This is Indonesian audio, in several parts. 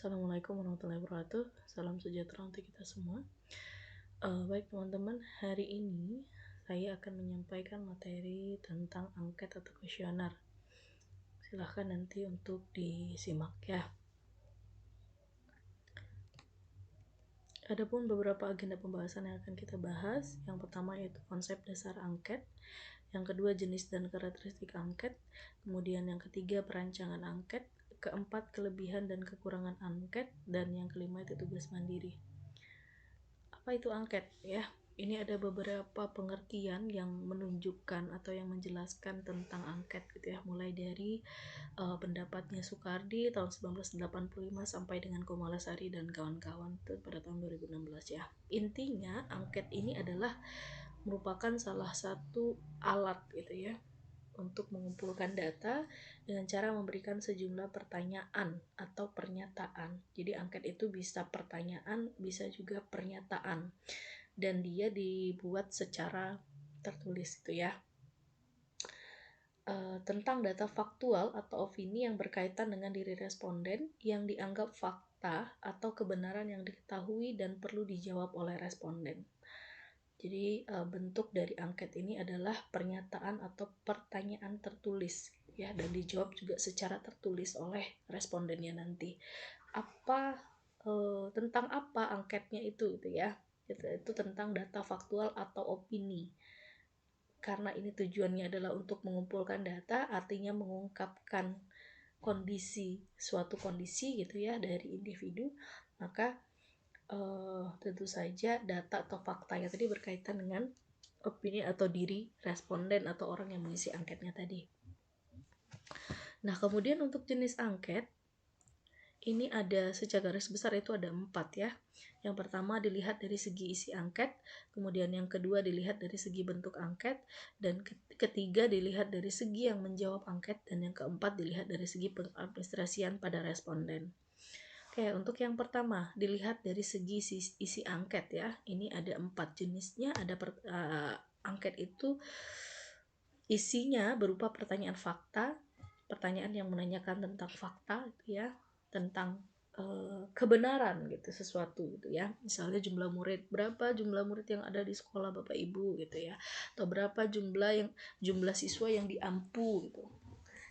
Assalamualaikum warahmatullahi wabarakatuh. Salam sejahtera untuk kita semua. Baik teman-teman, hari ini saya akan menyampaikan materi tentang angket atau kuesioner. Silahkan nanti untuk disimak ya. Adapun beberapa agenda pembahasan yang akan kita bahas. Yang pertama yaitu konsep dasar angket. Yang kedua jenis dan karakteristik angket. Kemudian yang ketiga perancangan angket. Keempat kelebihan dan kekurangan angket. Dan yang kelima itu tugas mandiri. Apa itu angket ya? Ini ada beberapa pengertian yang menunjukkan atau yang menjelaskan tentang angket gitu ya, mulai dari pendapatnya Soekardi tahun 1985 sampai dengan Komalasari dan kawan-kawan itu pada tahun 2016 ya. Intinya angket ini adalah merupakan salah satu alat gitu ya untuk mengumpulkan data dengan cara memberikan sejumlah pertanyaan atau pernyataan. Jadi angket itu bisa pertanyaan, bisa juga pernyataan. Dan dia dibuat secara tertulis itu ya. Tentang data faktual atau opini yang berkaitan dengan diri responden yang dianggap fakta atau kebenaran yang diketahui dan perlu dijawab oleh responden. Jadi bentuk dari angket ini adalah pernyataan atau pertanyaan tertulis ya, dan dijawab juga secara tertulis oleh respondennya nanti. Tentang apa angketnya itu gitu ya. Itu tentang data faktual atau opini. Karena ini tujuannya adalah untuk mengumpulkan data, artinya mengungkapkan suatu kondisi gitu ya dari individu, maka tentu saja data atau fakta yang tadi berkaitan dengan opini atau diri responden atau orang yang mengisi angketnya tadi. Nah, kemudian untuk jenis angket ini ada secara garis besar itu ada 4 ya. Yang pertama dilihat dari segi isi angket, kemudian yang kedua dilihat dari segi bentuk angket, dan ketiga dilihat dari segi yang menjawab angket, dan yang keempat dilihat dari segi pengadministrasian pada responden. Oke, untuk yang pertama dilihat dari segi isi angket ya. Ini ada 4 jenisnya. Ada angket itu isinya berupa pertanyaan fakta, pertanyaan yang menanyakan tentang fakta gitu ya, tentang kebenaran gitu sesuatu gitu ya. Misalnya berapa jumlah murid yang ada di sekolah Bapak Ibu gitu ya, atau berapa jumlah siswa yang diampu gitu.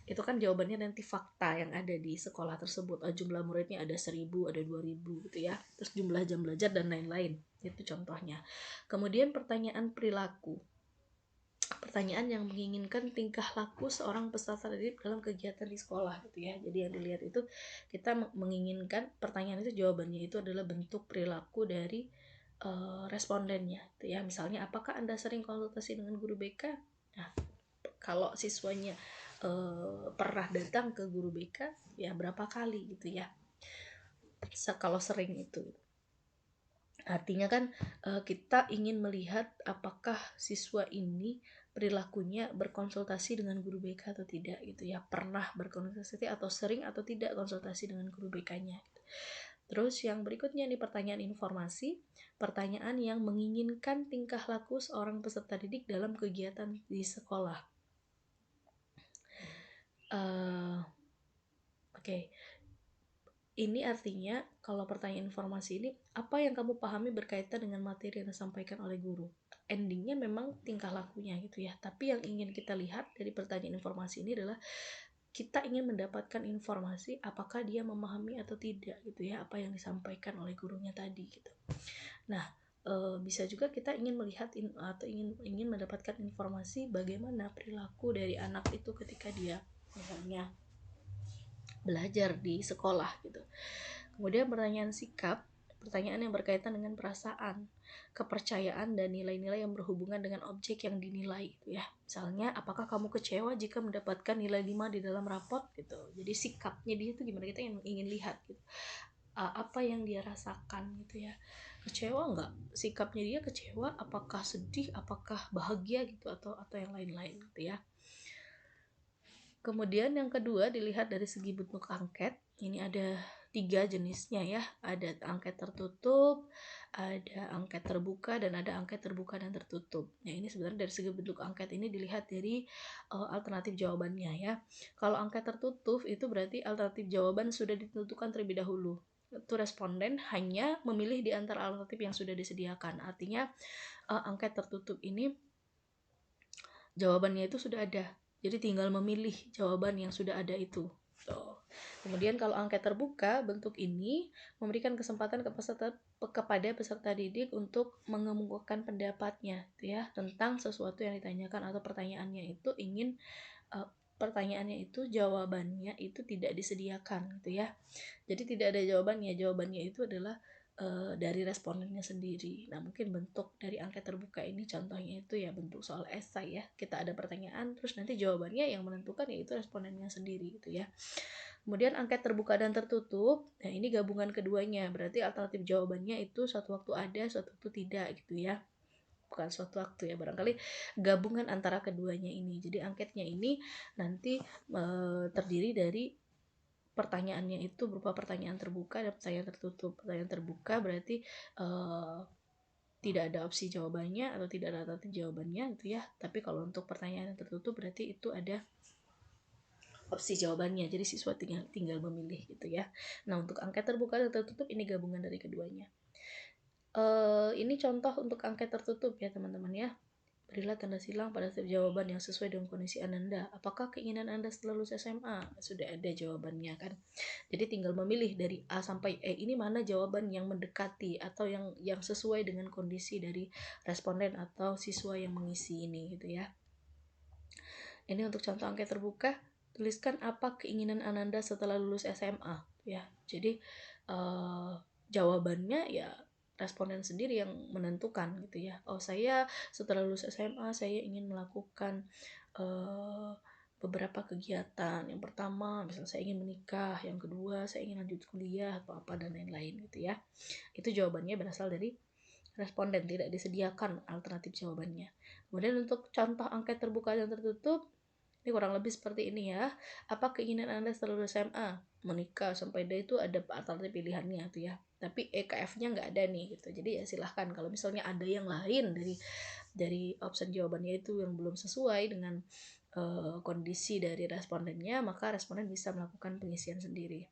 Itu kan jawabannya nanti fakta yang ada di sekolah tersebut. Jumlah muridnya ada 1000, ada 2000 gitu ya. Terus jumlah jam belajar dan lain-lain. Itu contohnya. Kemudian pertanyaan perilaku. Pertanyaan yang menginginkan tingkah laku seorang peserta didik dalam kegiatan di sekolah gitu ya. Jadi yang dilihat itu kita menginginkan pertanyaan itu jawabannya itu adalah bentuk perilaku dari respondennya gitu ya. Misalnya apakah Anda sering konsultasi dengan guru BK? Nah, kalau siswanya pernah datang ke guru BK ya berapa kali gitu ya, kalau sering itu artinya kan kita ingin melihat apakah siswa ini perilakunya berkonsultasi dengan guru BK atau tidak gitu ya, pernah berkonsultasi atau sering atau tidak konsultasi dengan guru BK-nya gitu. Terus yang berikutnya nih pertanyaan informasi, pertanyaan yang menginginkan tingkah laku seorang peserta didik dalam kegiatan di sekolah. Oke. Ini artinya kalau pertanyaan informasi ini, apa yang kamu pahami berkaitan dengan materi yang disampaikan oleh guru? Endingnya memang tingkah lakunya gitu ya. Tapi yang ingin kita lihat dari pertanyaan informasi ini adalah kita ingin mendapatkan informasi apakah dia memahami atau tidak gitu ya, apa yang disampaikan oleh gurunya tadi gitu. Nah, bisa juga kita ingin melihat atau ingin mendapatkan informasi bagaimana perilaku dari anak itu ketika dia misalnya belajar di sekolah gitu. Kemudian pertanyaan sikap, pertanyaan yang berkaitan dengan perasaan, kepercayaan dan nilai-nilai yang berhubungan dengan objek yang dinilai gitu ya. Misalnya apakah kamu kecewa jika mendapatkan nilai 5 di dalam rapot gitu. Jadi sikapnya dia itu gimana, kita yang ingin lihat gitu. Apa yang dia rasakan gitu ya. Kecewa enggak? Sikapnya dia kecewa, apakah sedih, apakah bahagia gitu atau yang lain-lain gitu ya. Kemudian yang kedua dilihat dari segi bentuk angket. Ini ada 3 jenisnya ya. Ada angket tertutup, ada angket terbuka, dan ada angket terbuka dan tertutup. Nah ini sebenarnya dari segi bentuk angket ini dilihat dari alternatif jawabannya ya. Kalau angket tertutup itu berarti alternatif jawaban sudah ditentukan terlebih dahulu. itu responden hanya memilih di antara alternatif yang sudah disediakan. Artinya angket tertutup ini jawabannya itu sudah ada, jadi tinggal memilih jawaban yang sudah ada itu. Kemudian kalau angket terbuka, bentuk ini memberikan kesempatan kepada peserta didik untuk mengemukakan pendapatnya, gitu ya, tentang sesuatu yang ditanyakan atau pertanyaannya itu pertanyaannya itu jawabannya itu tidak disediakan, gitu ya. Jadi tidak ada jawabannya itu adalah dari respondennya sendiri. Nah, mungkin bentuk dari angket terbuka ini contohnya itu ya bentuk soal esai ya. Kita ada pertanyaan, terus nanti jawabannya yang menentukan yaitu respondennya sendiri, gitu ya. Kemudian angket terbuka dan tertutup, nah ini gabungan keduanya, berarti alternatif jawabannya itu suatu waktu ada, suatu waktu tidak, gitu ya. Bukan suatu waktu ya, barangkali gabungan antara keduanya ini. Jadi angketnya ini nanti terdiri dari pertanyaannya itu berupa pertanyaan terbuka dan pertanyaan tertutup. Pertanyaan terbuka berarti tidak ada opsi jawabannya atau tidak ada alternatif jawabannya, gitu ya. Tapi kalau untuk pertanyaan yang tertutup berarti itu ada opsi jawabannya, jadi siswa tinggal memilih, gitu ya. Nah, untuk angket terbuka dan tertutup ini gabungan dari keduanya. Ini contoh untuk angket tertutup ya teman-teman ya. Berilah tanda silang pada setiap jawaban yang sesuai dengan kondisi Anda. Apakah keinginan Anda setelah lulus SMA? Sudah ada jawabannya kan. Jadi tinggal memilih dari A sampai E, ini mana jawaban yang mendekati atau yang sesuai dengan kondisi dari responden atau siswa yang mengisi ini, gitu ya. Ini untuk contoh angket terbuka. Tuliskan apa keinginan Ananda setelah lulus SMA ya. Jadi jawabannya ya responden sendiri yang menentukan, gitu ya. Oh, saya setelah lulus SMA saya ingin melakukan beberapa kegiatan. Yang pertama misalnya saya ingin menikah, yang kedua saya ingin lanjut kuliah atau apa dan lain-lain, gitu ya. Itu jawabannya berasal dari responden, tidak disediakan alternatif jawabannya. Kemudian untuk contoh angket terbuka dan tertutup, ini kurang lebih seperti ini ya. Apa keinginan Anda setelah lulus SMA? Menikah. Sampai D itu ada alternatif pilihannya tuh ya. Tapi EKF-nya nggak ada nih gitu. Jadi ya silahkan kalau misalnya ada yang lain dari opsi jawabannya itu yang belum sesuai dengan kondisi dari respondennya, maka responden bisa melakukan pengisian sendiri.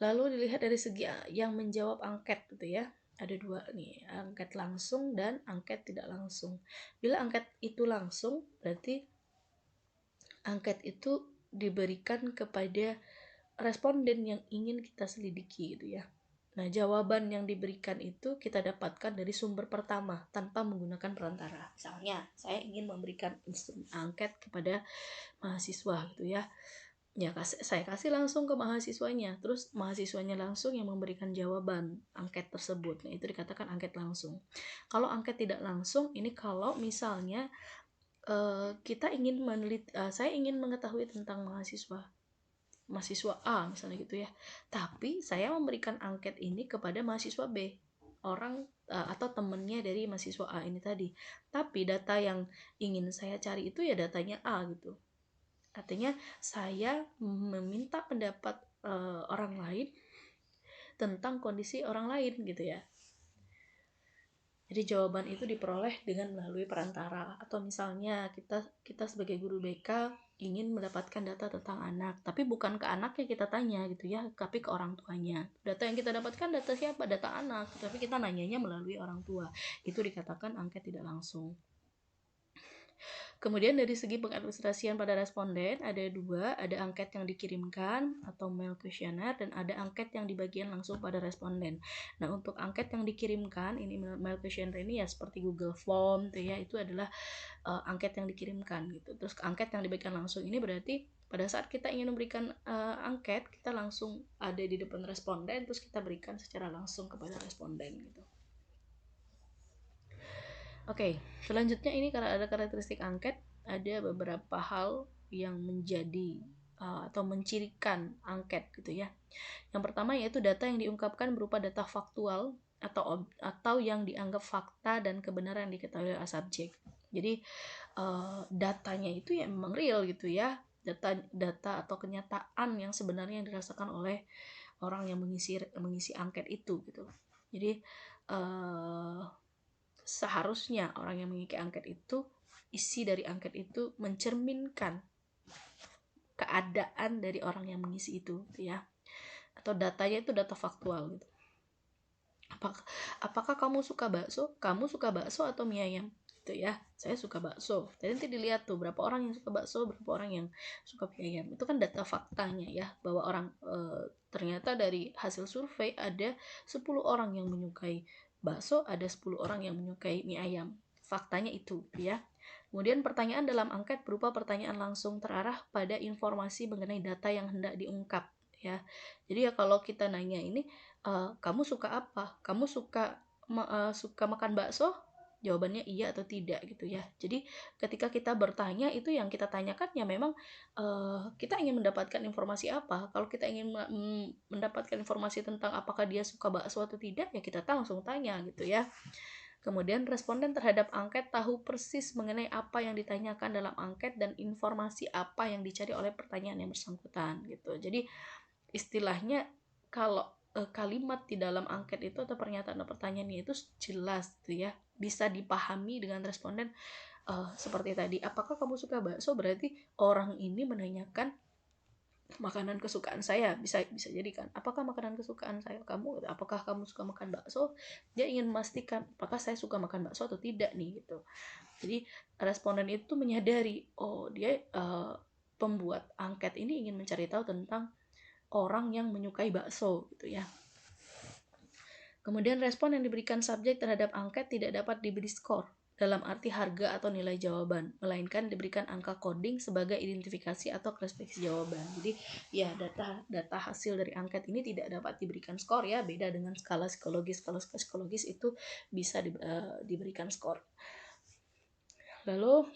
Lalu dilihat dari segi yang menjawab angket gitu ya. Ada dua nih, angket langsung dan angket tidak langsung. Bila angket itu langsung, berarti angket itu diberikan kepada responden yang ingin kita selidiki, gitu ya. Nah, jawaban yang diberikan itu kita dapatkan dari sumber pertama tanpa menggunakan perantara. Misalnya, saya ingin memberikan angket kepada mahasiswa, gitu ya. Ya, saya kasih langsung ke mahasiswanya, terus mahasiswanya langsung yang memberikan jawaban angket tersebut. Nah, itu dikatakan angket langsung. Kalau angket tidak langsung, ini kalau misalnya kita ingin saya ingin mengetahui tentang mahasiswa A misalnya gitu ya, tapi saya memberikan angket ini kepada mahasiswa B, orang atau temennya dari mahasiswa A ini tadi, tapi data yang ingin saya cari itu ya datanya A gitu. Artinya saya meminta pendapat orang lain tentang kondisi orang lain, gitu ya. Jadi jawaban itu diperoleh dengan melalui perantara, atau misalnya kita sebagai guru BK ingin mendapatkan data tentang anak, tapi bukan ke anaknya kita tanya gitu ya, tapi ke orang tuanya. Data yang kita dapatkan data siapa? Data anak, tapi kita nanyanya melalui orang tua. Itu dikatakan angket tidak langsung. Kemudian dari segi pengadministrasian pada responden ada dua, ada angket yang dikirimkan atau mail questionnaire dan ada angket yang dibagikan langsung pada responden. Nah, untuk angket yang dikirimkan ini mail questionnaire ini ya seperti Google Form tuh ya, itu adalah angket yang dikirimkan gitu. Terus angket yang dibagikan langsung ini berarti pada saat kita ingin memberikan angket, kita langsung ada di depan responden terus kita berikan secara langsung kepada responden gitu. Oke, selanjutnya ini karena ada karakteristik angket, ada beberapa hal yang menjadi atau mencirikan angket gitu ya. Yang pertama yaitu data yang diungkapkan berupa data faktual atau yang dianggap fakta dan kebenaran diketahui oleh subjek. Jadi datanya itu ya memang real gitu ya. Data atau kenyataan yang sebenarnya yang dirasakan oleh orang yang mengisi angket itu gitu. Jadi seharusnya orang yang mengisi angket itu, isi dari angket itu mencerminkan keadaan dari orang yang mengisi itu ya. atau datanya itu data faktual gitu. Apakah kamu suka bakso? Kamu suka bakso atau mie ayam? Gitu ya. Saya suka bakso. Jadi nanti dilihat tuh berapa orang yang suka bakso, berapa orang yang suka mie ayam. Itu kan data faktanya ya, bahwa orang ternyata dari hasil survei ada 10 orang yang menyukai bakso, ada 10 orang yang menyukai mie ayam. Faktanya itu ya. Kemudian pertanyaan dalam angket berupa pertanyaan langsung terarah pada informasi mengenai data yang hendak diungkap ya. Jadi ya kalau kita nanya ini, kamu suka apa? Kamu suka makan bakso? Jawabannya iya atau tidak gitu ya. Jadi ketika kita bertanya itu yang kita tanyakan ya memang kita ingin mendapatkan informasi apa. Kalau kita ingin mendapatkan informasi tentang apakah dia suka bakso atau tidak ya kita langsung tanya gitu ya. Kemudian responden terhadap angket tahu persis mengenai apa yang ditanyakan dalam angket dan informasi apa yang dicari oleh pertanyaan yang bersangkutan gitu. Jadi istilahnya kalau kalimat di dalam angket itu atau pernyataan atau pertanyaannya itu jelas gitu ya, bisa dipahami dengan responden. Seperti tadi, apakah kamu suka bakso? Berarti orang ini menanyakan makanan kesukaan saya, bisa jadi kan, apakah makanan kesukaan saya kamu, apakah kamu suka makan bakso? Dia ingin memastikan apakah saya suka makan bakso atau tidak nih gitu. Jadi responden itu menyadari dia pembuat angket ini ingin mencari tahu tentang orang yang menyukai bakso gitu ya. Kemudian respon yang diberikan subjek terhadap angket tidak dapat diberi skor dalam arti harga atau nilai jawaban, melainkan diberikan angka coding sebagai identifikasi atau klasifikasi jawaban. Jadi ya data hasil dari angket ini tidak dapat diberikan skor ya, beda dengan skala psikologis. Kalau skala psikologis itu bisa diberikan skor. Lalu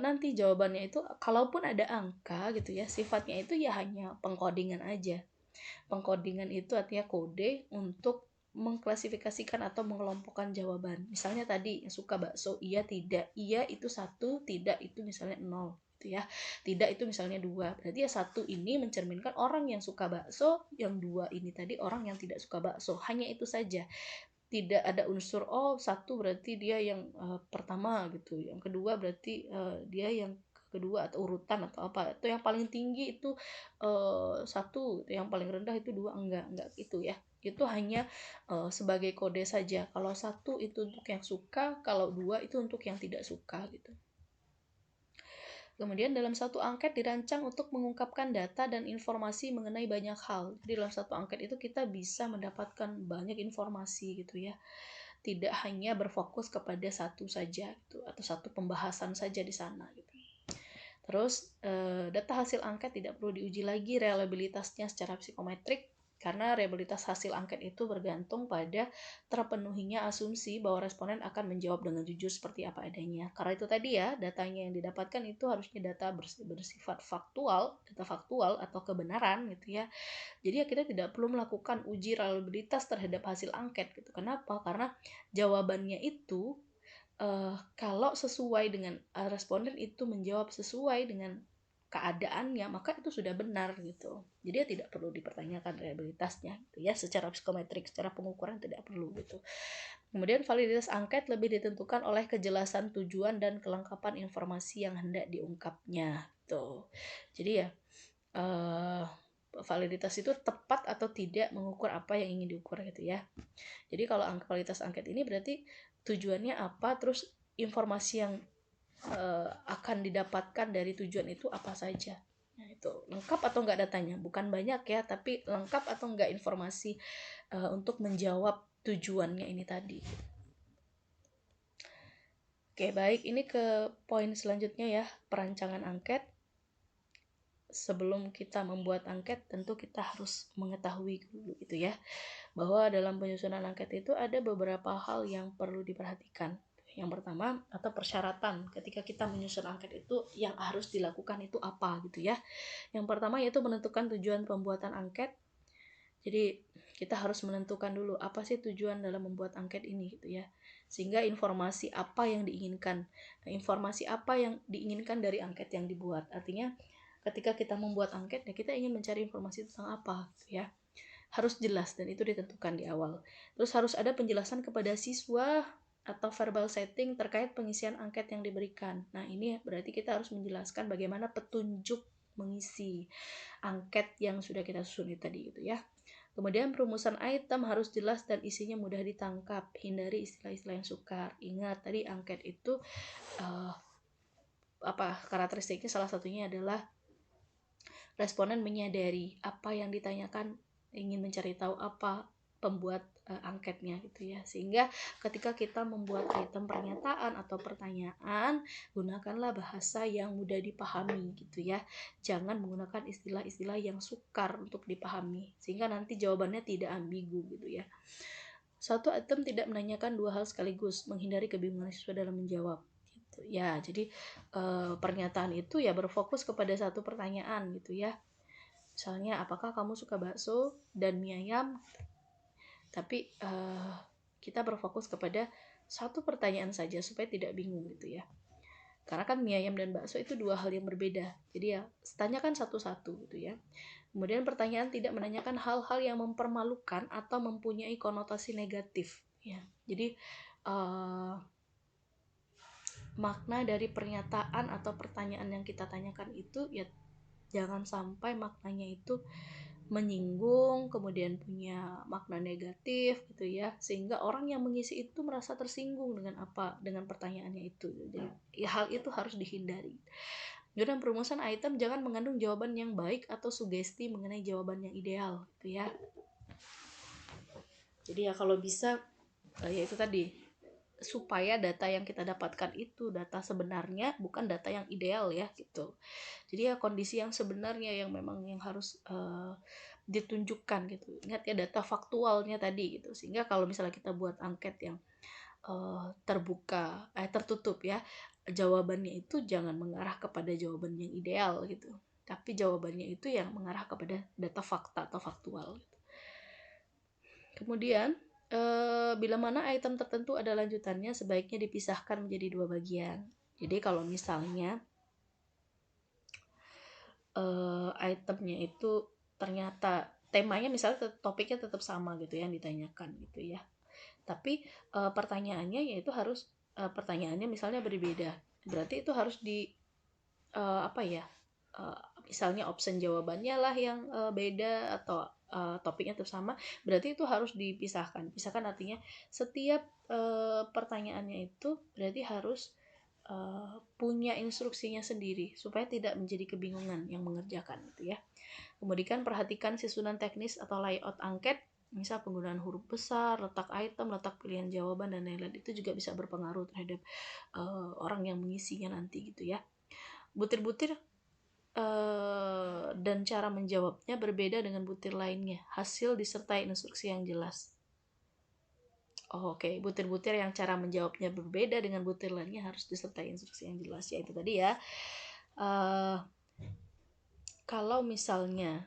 nanti jawabannya itu kalaupun ada angka gitu ya, sifatnya itu ya hanya pengkodingan aja. Pengkodingan itu artinya kode untuk mengklasifikasikan atau mengelompokkan jawaban. Misalnya tadi yang suka bakso, iya tidak. Iya itu 1, tidak itu misalnya 0 gitu ya. Tidak itu misalnya 2. Berarti ya 1 ini mencerminkan orang yang suka bakso, yang 2 ini tadi orang yang tidak suka bakso. Hanya itu saja. Tidak ada unsur 1 berarti dia yang pertama gitu. Yang kedua berarti dia yang kedua atau urutan atau apa. Itu yang paling tinggi itu 1, yang paling rendah itu 2, enggak itu ya. Itu hanya sebagai kode saja. Kalau 1 itu untuk yang suka, kalau 2 itu untuk yang tidak suka gitu. Kemudian dalam satu angket dirancang untuk mengungkapkan data dan informasi mengenai banyak hal. Jadi dalam satu angket itu kita bisa mendapatkan banyak informasi gitu ya. Tidak hanya berfokus kepada satu saja gitu, atau satu pembahasan saja di sana gitu. Terus data hasil angket tidak perlu diuji lagi reliabilitasnya secara psikometrik, karena reliabilitas hasil angket itu bergantung pada terpenuhinya asumsi bahwa responden akan menjawab dengan jujur seperti apa adanya. Karena itu tadi ya, datanya yang didapatkan itu harusnya data bersifat faktual, data faktual atau kebenaran gitu ya. Jadi ya kita tidak perlu melakukan uji reliabilitas terhadap hasil angket gitu. Kenapa? Karena jawabannya itu kalau sesuai dengan responden itu menjawab sesuai dengan keadaannya, maka itu sudah benar gitu. Jadi ya tidak perlu dipertanyakan reliabilitasnya gitu ya, secara psikometrik, secara pengukuran tidak perlu gitu. Kemudian validitas angket lebih ditentukan oleh kejelasan tujuan dan kelengkapan informasi yang hendak diungkapnya gitu. Jadi ya validitas itu tepat atau tidak mengukur apa yang ingin diukur gitu ya. Jadi kalau validitas angket ini berarti tujuannya apa, terus informasi yang akan didapatkan dari tujuan itu apa saja. Nah, itu lengkap atau enggak datanya, bukan banyak ya, tapi lengkap atau enggak informasi untuk menjawab tujuannya ini tadi. Oke, baik, ini ke poin selanjutnya ya, perancangan angket. Sebelum kita membuat angket, tentu kita harus mengetahui dulu gitu ya, bahwa dalam penyusunan angket itu ada beberapa hal yang perlu diperhatikan. Yang pertama, atau persyaratan ketika kita menyusun angket itu yang harus dilakukan itu apa gitu ya. Yang pertama yaitu menentukan tujuan pembuatan angket. Jadi kita harus menentukan dulu apa sih tujuan dalam membuat angket ini gitu ya. Sehingga informasi apa yang diinginkan. Nah, informasi apa yang diinginkan dari angket yang dibuat. Artinya ketika kita membuat angket ya kita ingin mencari informasi tentang apa gitu ya. Harus jelas dan itu ditentukan di awal. Terus harus ada penjelasan kepada siswa atau verbal setting terkait pengisian angket yang diberikan. Nah, ini berarti kita harus menjelaskan bagaimana petunjuk mengisi angket yang sudah kita susun tadi gitu ya. Kemudian perumusan item harus jelas dan isinya mudah ditangkap. Hindari istilah-istilah yang sukar. Ingat tadi angket itu karakteristiknya salah satunya adalah responden menyadari apa yang ditanyakan, ingin mencari tahu apa pembuat angketnya gitu ya. Sehingga ketika kita membuat item pernyataan atau pertanyaan, gunakanlah bahasa yang mudah dipahami gitu ya. Jangan menggunakan istilah-istilah yang sukar untuk dipahami sehingga nanti jawabannya tidak ambigu gitu ya. Satu item tidak menanyakan dua hal sekaligus, menghindari kebingungan siswa dalam menjawab gitu ya. Jadi pernyataan itu ya berfokus kepada satu pertanyaan gitu ya. Misalnya, apakah kamu suka bakso dan mie ayam? Tapi kita berfokus kepada satu pertanyaan saja supaya tidak bingung gitu ya. Karena kan mie ayam dan bakso itu dua hal yang berbeda. Jadi ya tanyakan satu-satu gitu ya. Kemudian pertanyaan tidak menanyakan hal-hal yang mempermalukan atau mempunyai konotasi negatif ya. Jadi makna dari pernyataan atau pertanyaan yang kita tanyakan itu ya jangan sampai maknanya itu menyinggung, kemudian punya makna negatif gitu ya, sehingga orang yang mengisi itu merasa tersinggung dengan pertanyaannya itu. Jadi ya, hal itu harus dihindari. Dalam perumusan item jangan mengandung jawaban yang baik atau sugesti mengenai jawaban yang ideal gitu ya. Jadi ya kalau bisa ya itu tadi, supaya data yang kita dapatkan itu data sebenarnya, bukan data yang ideal ya gitu. Jadi ya kondisi yang sebenarnya yang memang yang harus ditunjukkan gitu. Ingat ya data faktualnya tadi gitu. Sehingga kalau misalnya kita buat angket yang tertutup ya, jawabannya itu jangan mengarah kepada jawaban yang ideal gitu. Tapi jawabannya itu yang mengarah kepada data fakta atau faktual gitu. Kemudian bila mana item tertentu ada lanjutannya, sebaiknya dipisahkan menjadi dua bagian. Jadi kalau misalnya itemnya itu ternyata temanya misalnya topiknya tetap sama gitu yang ditanyakan gitu ya, tapi pertanyaannya yaitu harus pertanyaannya misalnya berbeda, berarti itu harus di misalnya option jawabannya lah yang beda atau topiknya tetap sama, berarti itu harus dipisahkan. Pisahkan artinya setiap pertanyaannya itu berarti harus punya instruksinya sendiri supaya tidak menjadi kebingungan yang mengerjakan gitu ya. Kemudian perhatikan susunan teknis atau layout angket, misal penggunaan huruf besar, letak item, letak pilihan jawaban dan lain-lain, itu juga bisa berpengaruh terhadap orang yang mengisinya nanti gitu ya. Butir-butir dan cara menjawabnya berbeda dengan butir lainnya. Hasil disertai instruksi yang jelas. Oke, butir-butir yang cara menjawabnya berbeda dengan butir lainnya harus disertai instruksi yang jelas. Ya itu tadi ya. Kalau misalnya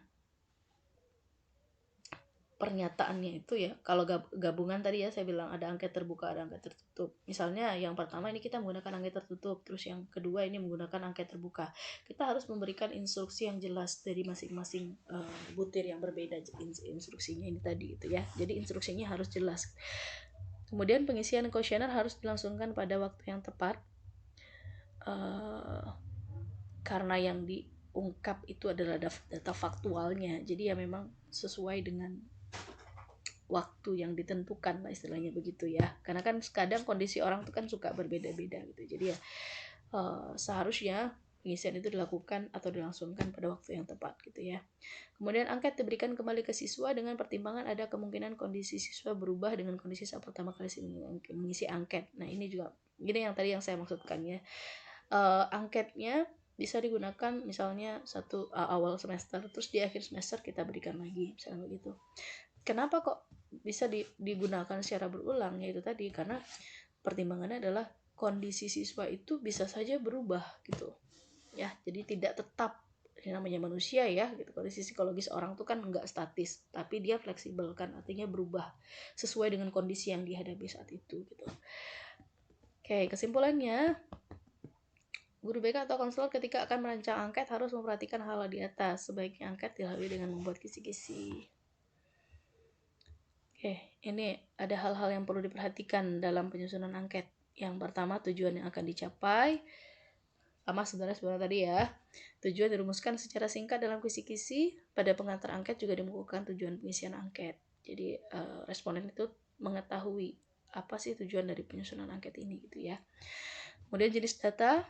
pernyataannya itu ya, kalau gabungan tadi ya saya bilang ada angket terbuka, ada angket tertutup. Misalnya yang pertama ini kita menggunakan angket tertutup, terus yang kedua ini menggunakan angket terbuka. Kita harus memberikan instruksi yang jelas dari masing-masing butir yang berbeda, instruksinya ini tadi gitu ya. Jadi instruksinya harus jelas. Kemudian pengisian kuesioner harus dilangsungkan pada waktu yang tepat, karena yang diungkap itu adalah data faktualnya. Jadi ya memang sesuai dengan waktu yang ditentukan lah istilahnya begitu ya, karena kan kadang kondisi orang tuh kan suka berbeda-beda gitu. Jadi ya seharusnya pengisian itu dilakukan atau dilangsungkan pada waktu yang tepat gitu ya. Kemudian angket diberikan kembali ke siswa dengan pertimbangan ada kemungkinan kondisi siswa berubah dengan kondisi saat pertama kali mengisi angket. Nah ini juga gini yang tadi yang saya maksudkan ya, angketnya bisa digunakan misalnya awal semester, terus di akhir semester kita berikan lagi misalnya begitu. Kenapa kok bisa digunakan secara berulang? Yaitu tadi karena pertimbangannya adalah kondisi siswa itu bisa saja berubah gitu ya, jadi tidak tetap, namanya manusia ya gitu. Kondisi psikologis orang tuh kan nggak statis, tapi dia fleksibel kan, artinya berubah sesuai dengan kondisi yang dihadapi saat itu gitu. Oke, kesimpulannya, guru BK atau konselor ketika akan merancang angket harus memperhatikan hal di atas. Sebaiknya angket dilalui dengan membuat kisi-kisi. Oke, ini ada hal-hal yang perlu diperhatikan dalam penyusunan angket. Yang pertama, tujuan yang akan dicapai. Sama sebenarnya tadi ya. Tujuan dirumuskan secara singkat dalam kisi-kisi. Pada pengantar angket juga dibukukan tujuan pengisian angket. Jadi responden itu mengetahui apa sih tujuan dari penyusunan angket ini gitu ya. Kemudian jenis data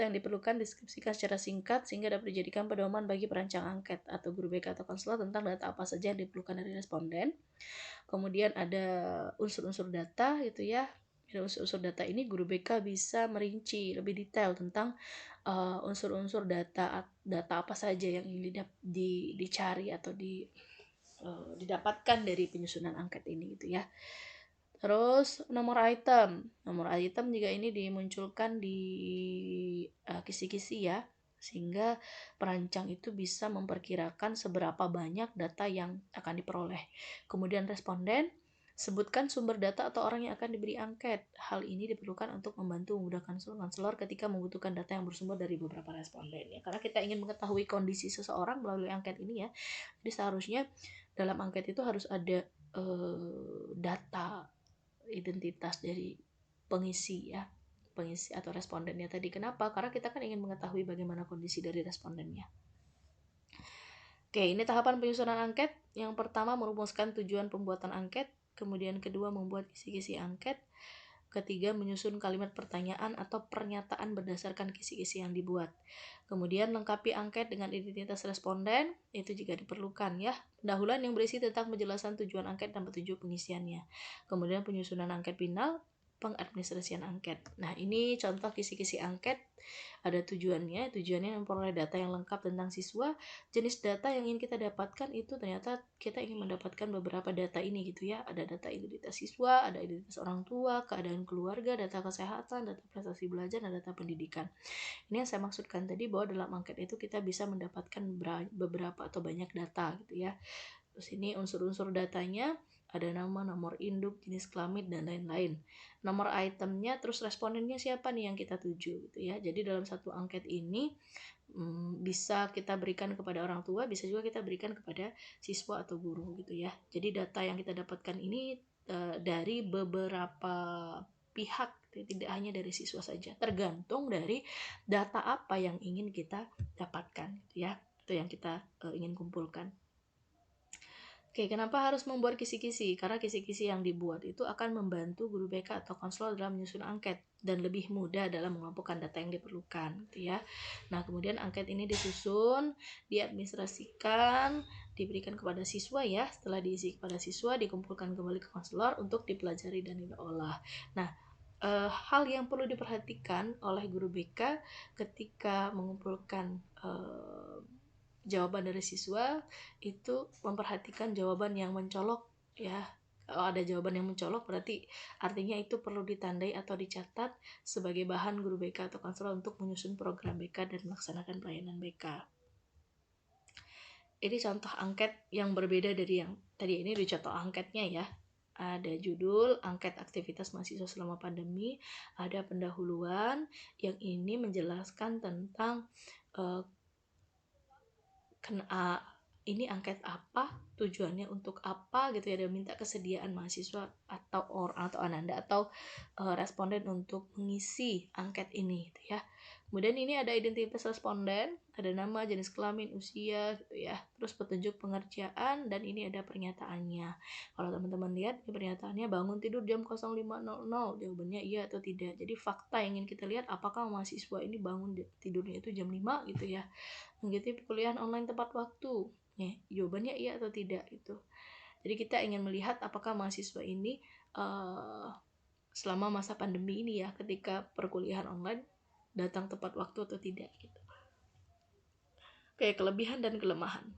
yang diperlukan deskripsikan secara singkat sehingga dapat dijadikan pedoman bagi perancang angket atau guru BK atau konselor tentang data apa saja yang diperlukan dari responden. Kemudian ada unsur-unsur data gitu ya. Dari unsur-unsur data ini guru BK bisa merinci lebih detail tentang unsur-unsur data apa saja yang ingin dicari atau didapatkan dari penyusunan angket ini gitu ya. Terus nomor item juga ini dimunculkan di kisi-kisi ya, sehingga perancang itu bisa memperkirakan seberapa banyak data yang akan diperoleh. Kemudian responden, sebutkan sumber data atau orang yang akan diberi angket. Hal ini diperlukan untuk membantu memudahkan konselor ketika membutuhkan data yang bersumber dari beberapa responden ya. Karena kita ingin mengetahui kondisi seseorang melalui angket ini ya. Jadi seharusnya dalam angket itu harus ada data identitas dari pengisi atau respondennya tadi. Kenapa? Karena kita kan ingin mengetahui bagaimana kondisi dari respondennya. Oke, ini tahapan penyusunan angket. Yang pertama merumuskan tujuan pembuatan angket, kemudian kedua membuat kisi-kisi angket, ketiga menyusun kalimat pertanyaan atau pernyataan berdasarkan kisi-kisi yang dibuat. Kemudian lengkapi angket dengan identitas responden, itu juga diperlukan ya. Pendahuluan yang berisi tentang penjelasan tujuan angket dan petunjuk pengisiannya. Kemudian penyusunan angket final, pengadministrasian angket. Nah, ini contoh kisi-kisi angket. Ada tujuannya memperoleh data yang lengkap tentang siswa. Jenis data yang ingin kita dapatkan itu ternyata kita ingin mendapatkan beberapa data ini gitu ya. Ada data identitas siswa, ada identitas orang tua, keadaan keluarga, data kesehatan, data prestasi belajar, dan data pendidikan. Ini yang saya maksudkan tadi bahwa dalam angket itu kita bisa mendapatkan beberapa atau banyak data gitu ya. Terus ini unsur-unsur datanya, ada nama, nomor induk, jenis kelamin, dan lain-lain. Nomor itemnya, terus respondennya siapa nih yang kita tuju gitu ya. Jadi dalam satu angket ini bisa kita berikan kepada orang tua, bisa juga kita berikan kepada siswa atau guru gitu ya. Jadi data yang kita dapatkan ini dari beberapa pihak, tidak hanya dari siswa saja, tergantung dari data apa yang ingin kita dapatkan gitu ya, atau yang kita ingin kumpulkan. Oke, kenapa harus membuat kisi-kisi? Karena kisi-kisi yang dibuat itu akan membantu guru BK atau konselor dalam menyusun angket dan lebih mudah dalam mengelompokkan data yang diperlukan, gitu ya. Nah, kemudian angket ini disusun, diadministrasikan, diberikan kepada siswa ya. Setelah diisi kepada siswa, dikumpulkan kembali ke konselor untuk dipelajari dan diolah. Nah, hal yang perlu diperhatikan oleh guru BK ketika mengumpulkan jawaban dari siswa itu memperhatikan jawaban yang mencolok ya. Kalau ada jawaban yang mencolok berarti artinya itu perlu ditandai atau dicatat sebagai bahan guru BK atau konselor untuk menyusun program BK dan melaksanakan pelayanan BK. Ini contoh angket yang berbeda dari yang tadi. Ini di contoh angketnya ya. Ada judul angket aktivitas mahasiswa selama pandemi, ada pendahuluan yang ini menjelaskan tentang ini angket apa, tujuannya untuk apa gitu ya, dan minta kesediaan mahasiswa atau orang atau ananda atau responden untuk mengisi angket ini gitu ya. Kemudian ini ada identitas responden, ada nama, jenis kelamin, usia gitu ya. Terus petunjuk pengerjaan, dan ini ada pernyataannya. Kalau teman-teman lihat ini pernyataannya, bangun tidur jam 05.00, jawabannya iya atau tidak. Jadi fakta yang ingin kita lihat, apakah mahasiswa ini bangun tidurnya itu jam 5 gitu ya. Mengikuti kuliah online tepat waktu. Jawabannya iya atau tidak gitu. Jadi kita ingin melihat apakah mahasiswa ini selama masa pandemi ini ya, ketika perkuliahan online datang tepat waktu atau tidak gitu. Oke, kelebihan dan kelemahan.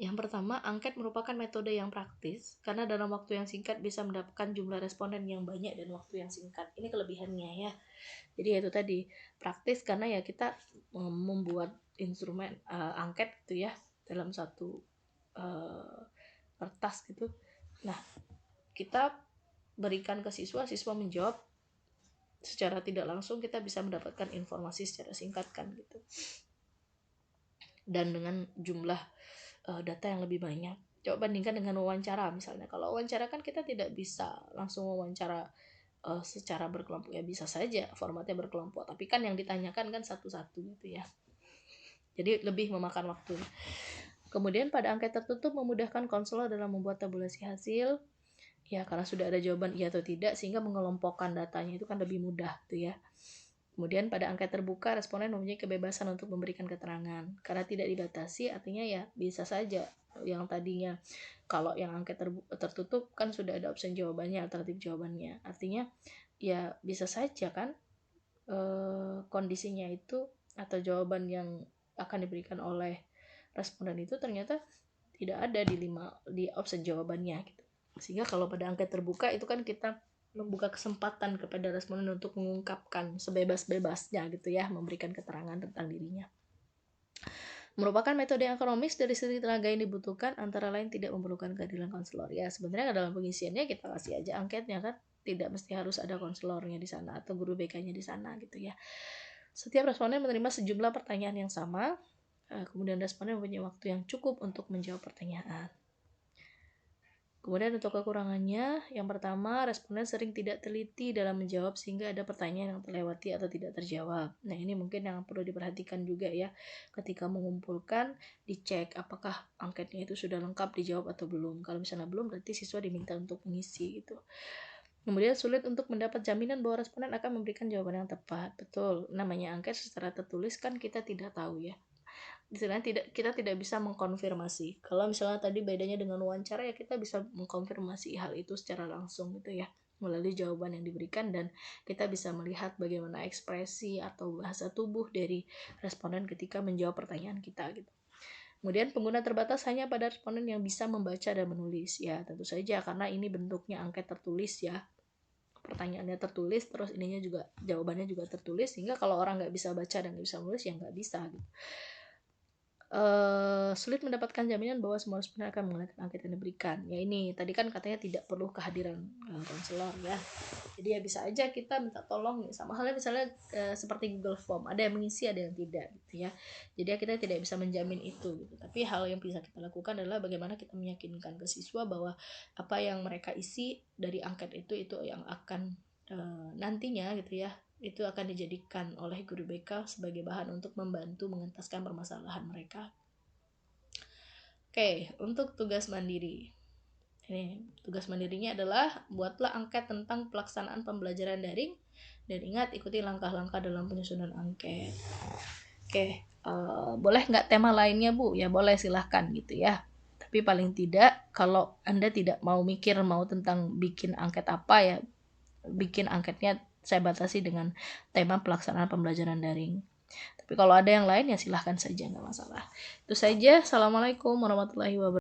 Yang pertama, angket merupakan metode yang praktis karena dalam waktu yang singkat bisa mendapatkan jumlah responden yang banyak dan waktu yang singkat. Ini kelebihannya ya. Jadi itu tadi, praktis karena ya kita membuat instrumen angket gitu ya dalam satu kertas gitu. Nah, kita berikan ke siswa menjawab secara tidak langsung, kita bisa mendapatkan informasi secara singkat kan gitu. Dan dengan jumlah data yang lebih banyak. Coba bandingkan dengan wawancara misalnya. Kalau wawancara kan kita tidak bisa langsung wawancara secara berkelompok, ya bisa saja formatnya berkelompok, tapi kan yang ditanyakan kan satu-satu gitu ya, jadi lebih memakan waktu. Kemudian pada angket tertutup memudahkan konselor dalam membuat tabulasi hasil, ya karena sudah ada jawaban iya atau tidak, sehingga mengelompokkan datanya itu kan lebih mudah tuh ya. Kemudian pada angket terbuka responden mempunyai kebebasan untuk memberikan keterangan, karena tidak dibatasi, artinya ya bisa saja yang tadinya kalau yang angket tertutup kan sudah ada opsi jawabannya, alternatif jawabannya, artinya ya bisa saja kan kondisinya itu atau jawaban yang akan diberikan oleh responden itu ternyata tidak ada di opsi jawabannya gitu. Sehingga kalau pada angket terbuka itu kan kita membuka kesempatan kepada responden untuk mengungkapkan sebebas-bebasnya gitu ya, memberikan keterangan tentang dirinya. Merupakan metode yang ekonomis dari segi tenaga yang dibutuhkan, antara lain tidak memerlukan kehadiran konselor. Ya sebenarnya dalam pengisiannya kita kasih aja angketnya kan, tidak mesti harus ada konselornya di sana atau guru BK-nya di sana gitu ya. Setiap responden menerima sejumlah pertanyaan yang sama, kemudian responden mempunyai waktu yang cukup untuk menjawab pertanyaan. Kemudian untuk kekurangannya, yang pertama, responden sering tidak teliti dalam menjawab sehingga ada pertanyaan yang terlewati atau tidak terjawab. Nah ini mungkin yang perlu diperhatikan juga ya, ketika mengumpulkan, dicek apakah angketnya itu sudah lengkap dijawab atau belum. Kalau misalnya belum, berarti siswa diminta untuk mengisi gitu. Kemudian sulit untuk mendapat jaminan bahwa responden akan memberikan jawaban yang tepat. Betul, namanya angket secara tertulis kan kita tidak tahu ya. Istilahnya kita tidak bisa mengkonfirmasi. Kalau misalnya tadi bedanya dengan wawancara, ya kita bisa mengkonfirmasi hal itu secara langsung gitu ya, melalui jawaban yang diberikan, dan kita bisa melihat bagaimana ekspresi atau bahasa tubuh dari responden ketika menjawab pertanyaan kita gitu. Kemudian pengguna terbatas hanya pada responden yang bisa membaca dan menulis. Ya tentu saja karena ini bentuknya angket tertulis ya, pertanyaannya tertulis, terus ininya juga jawabannya juga tertulis, sehingga kalau orang nggak bisa baca dan nggak bisa menulis ya nggak bisa gitu. Sulit mendapatkan jaminan bahwa semua responden akan menggunakan angket yang diberikan. Ya ini tadi kan katanya tidak perlu kehadiran konselor ya. Jadi ya bisa aja kita minta tolong, sama halnya misalnya seperti Google Form, ada yang mengisi ada yang tidak gitu ya. Jadi ya kita tidak bisa menjamin itu gitu. Tapi hal yang bisa kita lakukan adalah bagaimana kita meyakinkan ke siswa bahwa apa yang mereka isi dari angket itu yang akan nantinya gitu ya, itu akan dijadikan oleh guru BK sebagai bahan untuk membantu mengentaskan permasalahan mereka. Oke, untuk tugas mandiri. Ini tugas mandirinya adalah buatlah angket tentang pelaksanaan pembelajaran daring, dan ingat ikuti langkah-langkah dalam penyusunan angket. Oke, boleh nggak tema lainnya Bu? Ya boleh, silahkan gitu ya. Tapi paling tidak kalau Anda tidak mau mikir mau tentang bikin angket apa ya, bikin angketnya saya batasi dengan tema pelaksanaan pembelajaran daring. Tapi kalau ada yang lain ya silahkan saja, nggak masalah. Itu saja. Assalamualaikum warahmatullahi wabarakatuh.